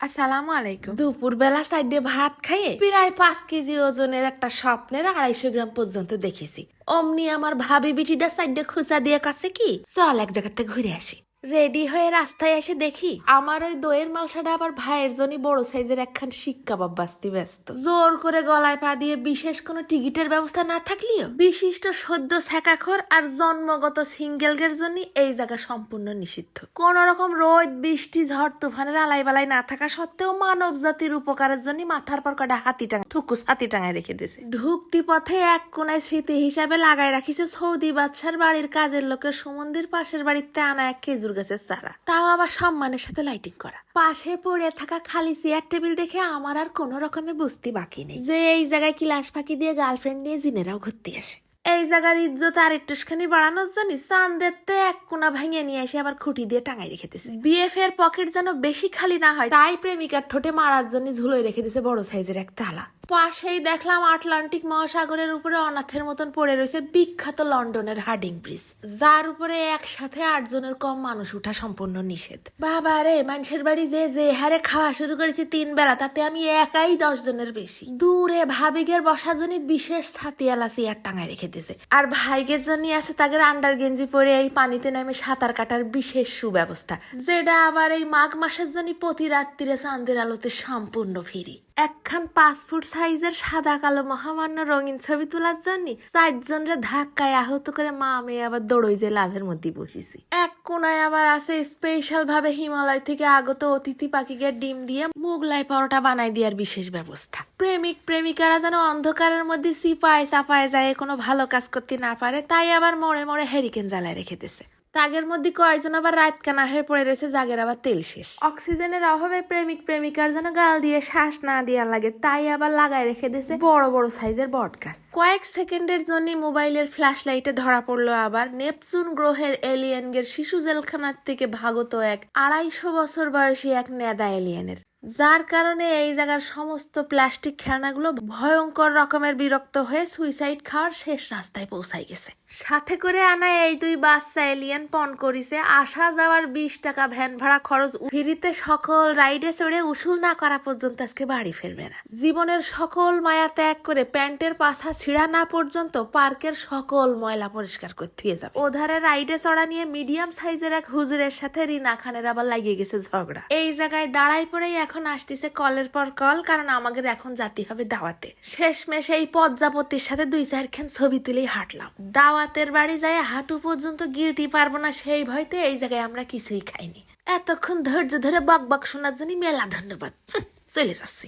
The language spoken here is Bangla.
আসসালামু আলাইকুম। দুপুর বেলা সাইডে ভাত খাইয়ে প্রায় 5 কেজি ওজনের একটা স্বপ্নের 250 গ্রাম পর্যন্ত দেখেছি। অমনি আমার ভাবি বিটিটা সাইডে খুঁচা দিয়ে কাছে কি চল এক জায়গাতে ঘুরে আসি। রেডি হয়ে রাস্তায় এসে দেখি আমার ওই দইয়ের মালসাটা আবার ভাইয়ের জন্য বড় সাইজের একখান শিক কাবাব বাস্তি ব্যস্ত। জোর করে গলায় পা দিয়ে বিশেষ কোনো টিকিটের ব্যবস্থা না থাকলেও বিশিষ্ট সদ্য ছ্যাঁকাখোর আর জন্মগত সিঙ্গেলদের জন্য এই জায়গা সম্পূর্ণ নিষিদ্ধ। কোন রকম রোদ বৃষ্টি ঝড় তুফানের আলাই বালাই না থাকা সত্ত্বেও মানব জাতির উপকারের জন্য মাথার পর কটা হাতি টাঙায় রেখে দিয়েছে। ঢুকতি পথে এক কোনায় স্মৃতি হিসাবে লাগাই রাখিছে সৌদি বাদশার বাড়ির কাজের লোকের সুমন্দির পাশের বাড়িতে আনা 1 খেজুর গাছের চারা, তাও আবার সম্মানের সাথে লাইটিং করা। পাশে পড়ে থাকা খালি চেয়ার টেবিল দেখে আমার আর কোনো রকমে বুঝতে বাকি নেই যে এই জায়গায় ক্লাস ফাঁকি দিয়ে গার্লফ্রেন্ড নিয়ে জিনেরাও ঘুরতে আসে। এই জায়গার ইজ্জত আর একটুখানি বাড়ানোর জন্য চাঁদের এক কোনা ভাঙিয়ে নিয়ে এসে আবার খুঁটি দিয়ে টাঙাই রেখে দিয়েছে। বিএফ এর পকেট যেন বেশি খালি না হয় তাই প্রেমিকার ঠোঁটে মারার জন্য ঝুলোয় রেখে দিয়েছে বড় সাইজের এক তালা। পাশেই দেখলাম আটলান্টিক মহাসাগরের উপরে অনাথের মতন পড়ে রয়েছে বিখ্যাত লন্ডনের হার্ডিং ব্রিজ, যার উপরে একসাথে 8 জনের কম মানুষ উঠা সম্পূর্ণ নিষেধ। বাবা রে, মানুষের বাড়ি যে হারে খাওয়া শুরু করেছি 3 বেলা, তাতে আমি একাই 10 জনের বেশি। দূরে ভাবিগের বসার জন্য বিশেষ ছাতিয়ালা চেয়ার টাঙায় রেখে দিয়েছে, আর ভাইগের জন্য আছে তাদের আন্ডার গেঞ্জি পরে এই পানিতে নেমে সাঁতার কাটার বিশেষ সুব্যবস্থা, যেটা আবার এই মাঘ মাসের জন্য প্রতি রাত্রিরে চাঁদের আলোতে সম্পূর্ণ ফ্রি। একখান 5 ফুট সাইজের সাদা কালো মহামান্য রঙিন ছবি তোলার জন্য 4 জনরে ধাক্কায় আহত করে মা মেয়ে আবার দৌড়ই যে লাভের মধ্যে বসেছি। এক কোনায় আবার আছে স্পেশাল ভাবে হিমালয় থেকে আগত অতিথি পাখিকে ডিম দিয়ে মুগলাই পরোটা বানাই দেওয়ার বিশেষ ব্যবস্থা। প্রেমিক প্রেমিকারা যেন অন্ধকারের মধ্যে সিপায় চাপায় যায় কোনো ভালো কাজ করতে না পারে, তাই আবার মোড়ে মোড়ে হেরিকেন জ্বালায় রেখে দিয়েছে। তাগের মধ্যে কয়েকজন আবার রাত কানা হয়ে পড়ে রয়েছে, জাগের আবার তেল শেষ। অক্সিজেনের অভাবে প্রেমিক প্রেমিকার যেন গাল দিয়ে শ্বাস না দেওয়া লাগে, তাই আবার লাগাই রেখে দিয়েছে বড় বড় সাইজের বট গাছ। কয়েক সেকেন্ডের জন্য মোবাইলের ফ্ল্যাশ লাইটে ধরা পড়লো আবার নেপচুন গ্রহের এলিয়েনদের শিশু জেলখানার থেকে ভাগত এক 250 বছর বয়সী এক নেদা এলিয়েনের, যার কারণে এই জায়গার সমস্ত প্লাস্টিক খেলনাগুলো ভয়ঙ্কর রকমের বিরক্ত হয়ে সুইসাইড খাওয়ার শেষ রাস্তায় পৌঁছাই গেছে। সাথে করে আনা এই 2 বাচ্চা এলিয়েন পণ করিছে আসা যাওয়ার 20 টাকা ভ্যান ভাড়া খরচ ফ্রিতে সকল রাইডে চড়ে উসুল না করা পর্যন্ত আজকে বাড়ি ফিরবে না। জীবনের সকল মায়া ত্যাগ করে প্যান্টের পাছা ছিঁড়া না পর্যন্ত পার্কের সকল ময়লা পরিষ্কার করে ধুয়ে যাবে। ওধারে রাইডে চড়া নিয়ে মিডিয়াম সাইজের এক হুজুরের সাথে রিনা খানের আবার লাগিয়ে গেছে ঝগড়া। এই জায়গায় দাঁড়াই পড়েই এখন আসতেছে কলের পর কল, কারণ আমাদের এখন জাতি হবে দাওয়াতে। শেষমেশ এই পদ্মাপতির সাথে 2-4 খান ছবি তুলেই হাঁটলাম। দাওয়াতের বাড়ি যায় হাঁটু পর্যন্ত গিলটি পারবো না সেই ভয়তে এই জায়গায় আমরা কিছুই খাইনি। এতক্ষণ ধৈর্য ধরে বক বক শোনার জন্য মেলা ধন্যবাদ। চলে যাচ্ছি।